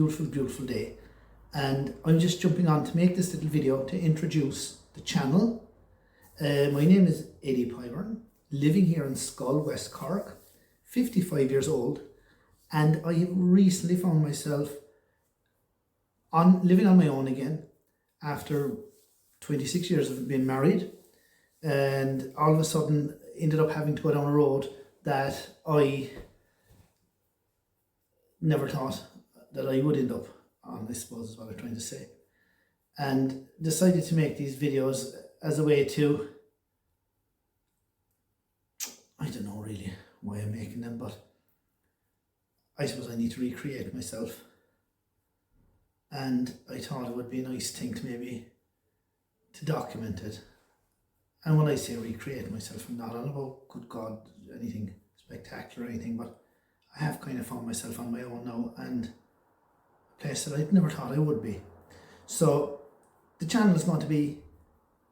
beautiful day, and I'm just jumping on to make this little video to introduce the channel. My name is Eddie Pyburn, living here in Schull, West Cork, 55 years old, and I have recently found myself living on my own again after 26 years of being married, and all of a sudden ended up having to go down a road that I never thought that I would end up on, I suppose is what I'm trying to say. And decided to make these videos as a way to, I don't know really why I'm making them, but I suppose I need to recreate myself. And I thought it would be a nice thing to maybe to document it. And when I say recreate myself, I'm not on about, good God, anything spectacular or anything, but I have kind of found myself on my own now, and a place that I never thought I would be. So the channel is going to be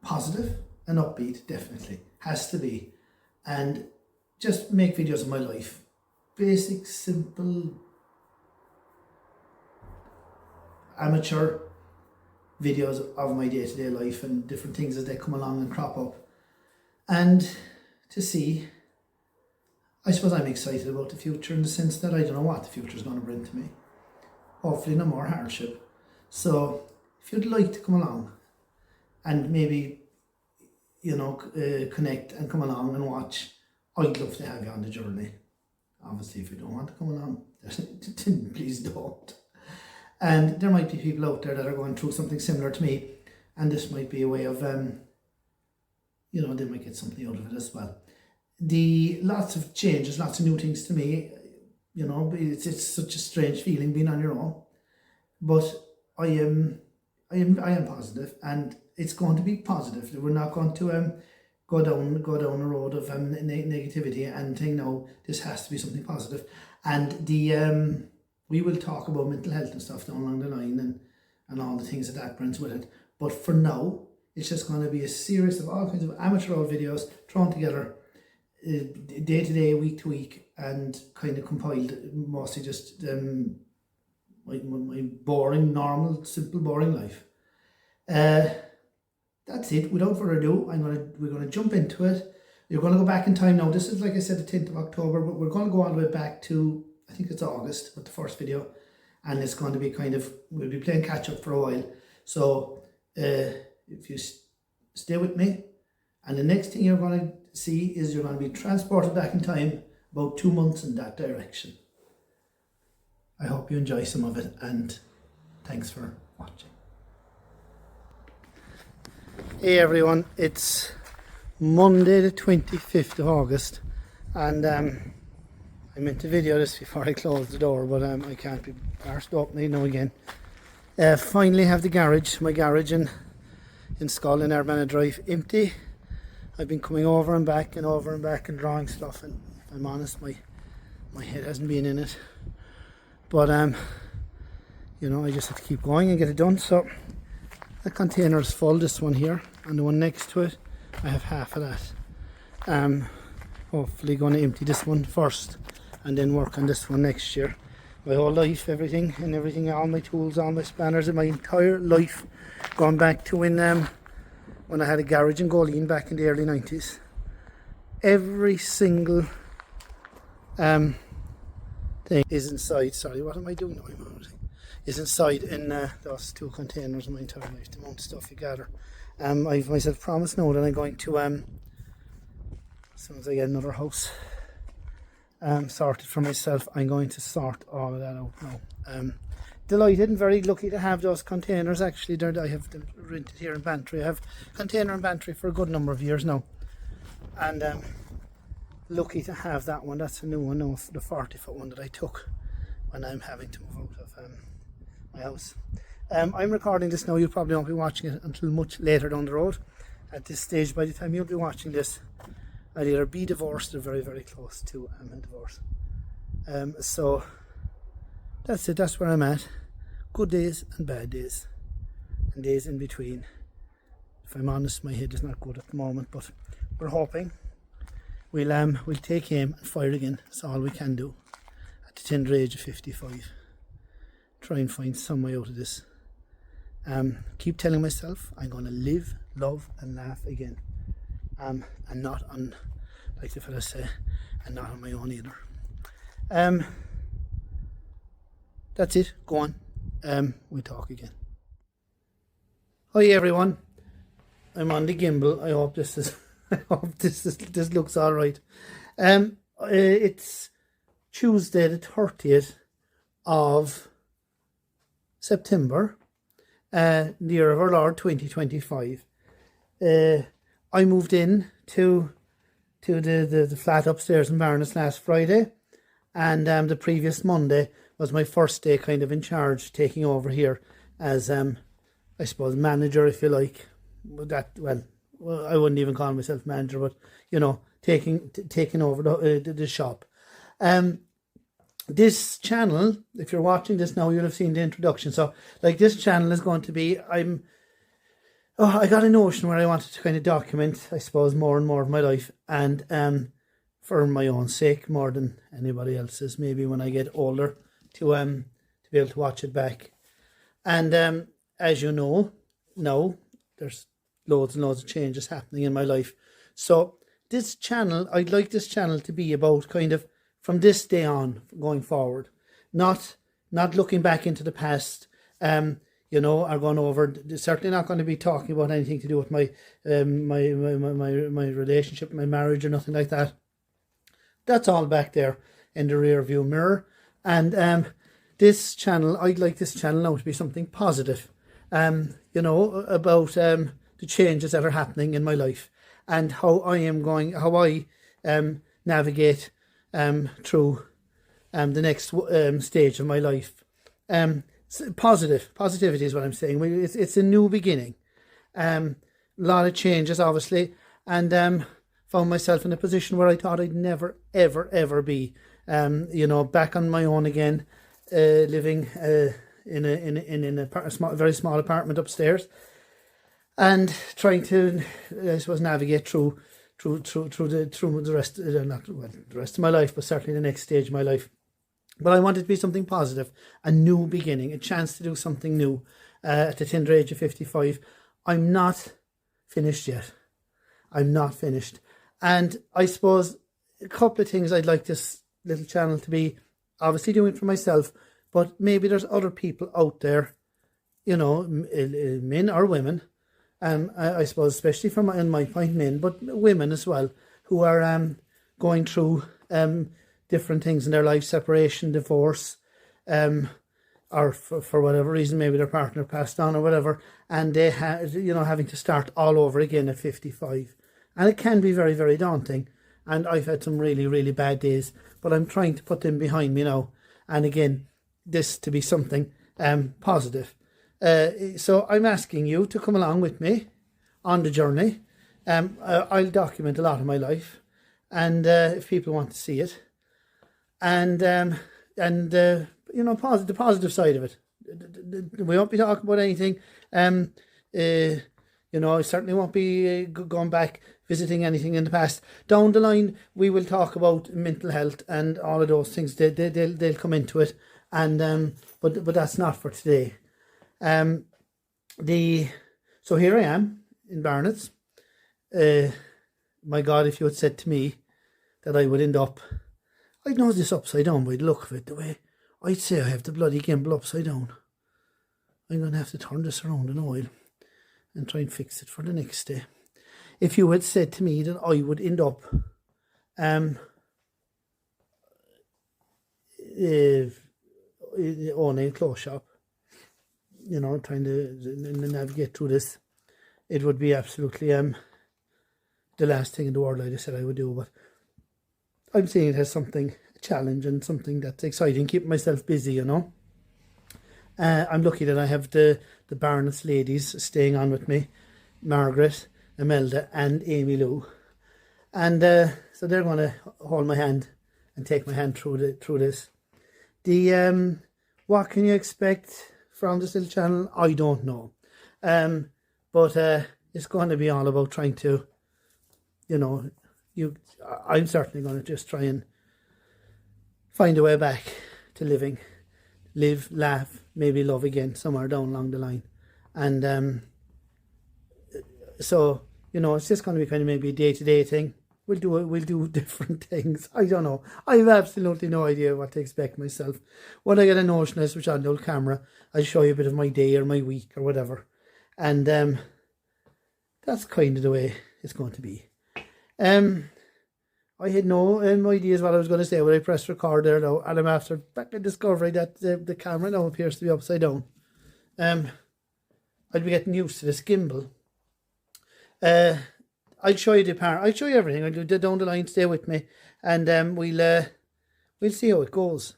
positive and upbeat, definitely, has to be, and just make videos of my life, basic, simple, amateur videos of my day-to-day life and different things as they come along and crop up, and to see, I suppose I'm excited about the future in the sense that I don't know what the future is going to bring to me. Hopefully no more hardship. So if you'd like to come along and maybe, you know, connect and come along and watch, I'd love to have you on the journey. Obviously if you don't want to come along, then please don't. And there might be people out there that are going through something similar to me, and this might be a way of, you know, they might get something out of it as well. Lots of changes, lots of new things to me, you know, it's such a strange feeling being on your own, but I am positive, and it's going to be positive. We're not going to go down a road of negativity and think, no, this has to be something positive. And we will talk about mental health and stuff down along the line, and all the things that brings with it. But for now, it's just going to be a series of all kinds of amateur videos thrown together, day to day, week to week, and kind of compiled mostly just my boring, normal, simple, boring life. That's it. Without further ado, we're gonna jump into it. We're gonna go back in time now. This is, like I said, the 10th of October, but we're gonna go all the way back to, I think it's August with the first video, and it's going to be kind of, we'll be playing catch up for a while. So if you stay with me, and the next thing you're going to see is you're going to be transported back in time about 2 months in that direction. I hope you enjoy some of it, and thanks for watching. Hey everyone, it's Monday the 25th of August, and I meant to video this before I close the door, but I can't be arsed opening now again. Finally have the garage, my garage in Schull in Urbana Drive, empty. I've been coming over and back and drawing stuff, and if I'm honest, my head hasn't been in it. But you know, I just have to keep going and get it done. So the container is full, this one here, and the one next to it, I have half of that. Hopefully going to empty this one first, and then work on this one next year. My whole life, everything, all my tools, all my spanners, and my entire life, going back to when I had a garage in Goleen back in the early 90s. Every single thing is inside. Sorry, what am I doing now? Is inside in those two containers. My entire life, the amount of stuff you gather. I've myself promised now that I'm going to, as soon as I get another house sorted for myself, I'm going to sort all of that out now. Delighted and very lucky to have those containers. Actually, I have them rented here in Bantry. I have a container in Bantry for a good number of years now, and lucky to have that one. That's a new one now, the 40-foot one that I took when I'm having to move out of my house. I'm recording this now. You probably won't be watching it until much later down the road. At this stage, by the time you'll be watching this, I'll either be divorced or very, very close to a divorce. So that's it. That's where I'm at. Good days and bad days, and days in between. If I'm honest, my head is not good at the moment, but we're hoping we'll take aim and fire again. That's all we can do at the tender age of 55. try and find some way out of this. Keep telling myself I'm going to live, love and laugh again. And not on, like the fellas say, and not on my own either. That's it. Go on. We'll talk again. Hi everyone. I'm on the gimbal. I hope this is. I hope this looks all right. It's Tuesday the 30th of September, the year of our Lord 2025. I moved in to the flat upstairs in Barnets last Friday, and the previous Monday was my first day kind of in charge, taking over here as I suppose manager, if you like. Well, I wouldn't even call myself manager, but you know, taking over the shop. This channel, if you're watching this now, you'll have seen the introduction. So like, this channel is going to be, I got a notion where I wanted to kind of document, I suppose, more and more of my life, and for my own sake more than anybody else's, maybe when I get older, to be able to watch it back. And as you know, now there's loads and loads of changes happening in my life. So this channel, I'd like this channel to be about kind of from this day on going forward, not looking back into the past, you know, or going over. Certainly not going to be talking about anything to do with my my relationship, my marriage, or nothing like that. That's all back there in the rear view mirror. And this channel, I'd like this channel now to be something positive, you know, about the changes that are happening in my life, and how I navigate through the next stage of my life. Positivity is what I'm saying. It's a new beginning. A lot of changes, obviously, and found myself in a position where I thought I'd never, ever be. You know, back on my own again, living in a very small apartment upstairs, and trying to, I suppose, navigate through the rest, not the rest of my life, but certainly the next stage of my life. But I wanted to be something positive, a new beginning, a chance to do something new at the tender age of 55. I'm not finished yet. I'm not finished. And I suppose a couple of things I'd like this little channel to be, obviously doing for myself, but maybe there's other people out there, you know, men or women, I suppose, especially in my point, men, but women as well, who are going through different things in their life, separation, divorce, or for whatever reason, maybe their partner passed on or whatever, and they having to start all over again at 55. And it can be very, very daunting. And I've had some really, really bad days, but I'm trying to put them behind me now. And again, this to be something positive. So I'm asking you to come along with me on the journey. I'll document a lot of my life, and if people want to see it, and you know, the positive side of it. We won't be talking about anything. You know, I certainly won't be going back, visiting anything in the past. Down the line, we will talk about mental health and all of those things. They'll come into it, and but that's not for today. So here I am in Barnets. My God, if you had said to me that I would end up, I'd know this upside down by the look of it, the way I'd say I have the bloody gimbal upside down. I'm going to have to turn this around in oil and try and fix it for the next day. If you had said to me that I would end up owning a clothes shop, you know, trying to navigate through this, it would be absolutely the last thing in the world I'd have said I would do. But I'm seeing it as something, a challenge, and something that's exciting, keeping myself busy, you know. I'm lucky that I have the Barnets ladies staying on with me, Margaret, Imelda and Amy Lou, and so they're going to hold my hand and take my hand through this. The what can you expect from this little channel? I don't know, but it's going to be all about trying to, you know, I'm certainly going to just try and find a way back to live, laugh, maybe love again somewhere down along the line. And so, you know, it's just going to be kind of maybe a day-to-day thing. We'll do different things. I don't know. I have absolutely no idea what to expect myself. When I get a notion, I switch on the old camera, I'll show you a bit of my day or my week or whatever. And that's kind of the way it's going to be. I had no ideas what I was going to say when I pressed record there now, and I'm after back to discovering that the camera now appears to be upside down. I'll be getting used to this gimbal. I'll show you the part. I'll show you everything. I'll do down the line. Stay with me, and we'll see how it goes.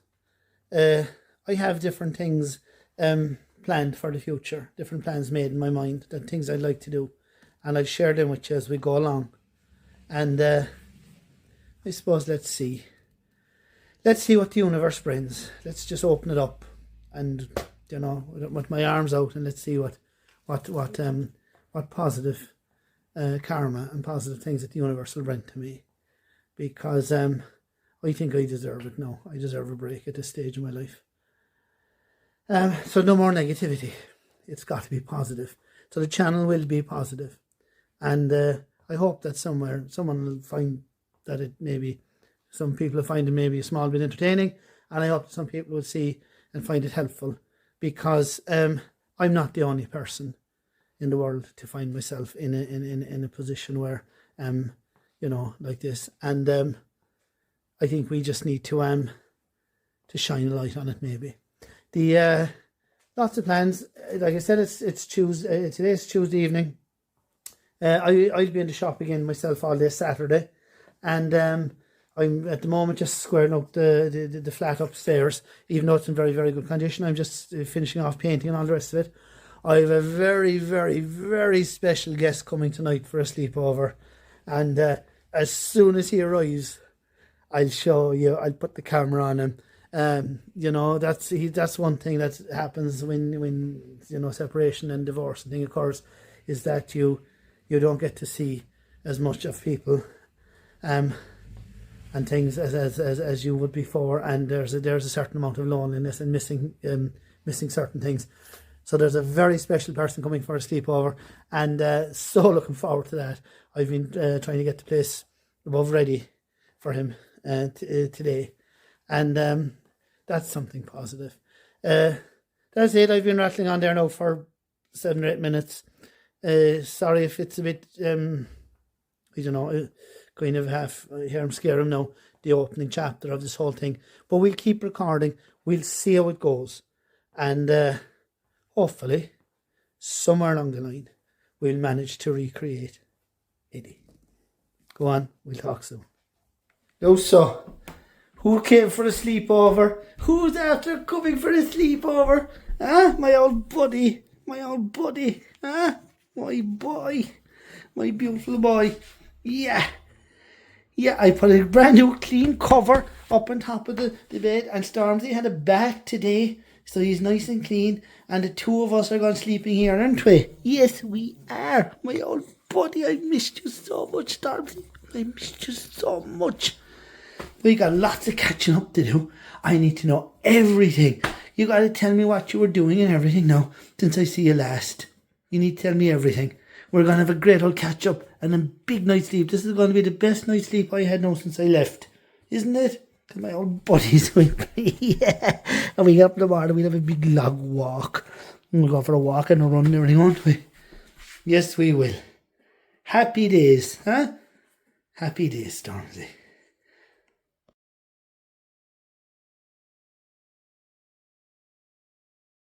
I have different things planned for the future. Different plans made in my mind. The things I'd like to do, and I'll share them with you as we go along. And I suppose let's see what the universe brings. Let's just open it up, and you know, with my arms out, and let's see what positive karma and positive things that the universe will bring to me, because I think I deserve it now. I deserve a break at this stage of my life. So no more negativity. It's got to be positive. So the channel will be positive, and I hope that someone will find that it maybe, some people will find it maybe a small bit entertaining, and I hope some people will see and find it helpful, because I'm not the only person in the world to find myself in a position where you know, like this, and I think we just need to shine a light on it. Maybe the lots of plans. Like I said, it's Tuesday. Today's Tuesday evening. I'll be in the shop again myself all day Saturday, and I'm at the moment just squaring up the flat upstairs, even though it's in very, very good condition. I'm just finishing off painting and all the rest of it. I have a very, very, very special guest coming tonight for a sleepover, and as soon as he arrives, I'll show you. I'll put the camera on him. You know, that's one thing that happens when you know, separation and divorce and thing occurs, is that you don't get to see as much of people and things as you would before, and there's a certain amount of loneliness and missing certain things. So there's a very special person coming for a sleepover, and so looking forward to that. I've been trying to get the place above ready for him today, and that's something positive. That's it. I've been rattling on there now for 7 or 8 minutes. Sorry if it's a bit, I don't know, kind of half, here I'm scared of now, the opening chapter of this whole thing. But we'll keep recording. We'll see how it goes. And hopefully, somewhere along the line, we'll manage to recreate Eddie. Go on, we'll talk soon. So, who came for a sleepover? Who's after coming for a sleepover? My old buddy. My boy, my beautiful boy. Yeah, I put a brand new clean cover up on top of the bed, and Stormzy had a bath today, so he's nice and clean, and the two of us are going sleeping here, aren't we? Yes, we are. My old buddy, I missed you so much, Stormzy. I missed you so much. We got lots of catching up to do. I need to know everything. You got to tell me what you were doing and everything now, since I see you last. You need to tell me everything. We're going to have a great old catch up and a big night's sleep. This is going to be the best night's sleep I had now since I left. Isn't it? Because my old buddies with me. Yeah. And we get up in the morning, we'll have a big log walk. And we'll go for a walk and a run and everything, won't we? Yes, we will. Happy days, huh? Happy days, Stormzy.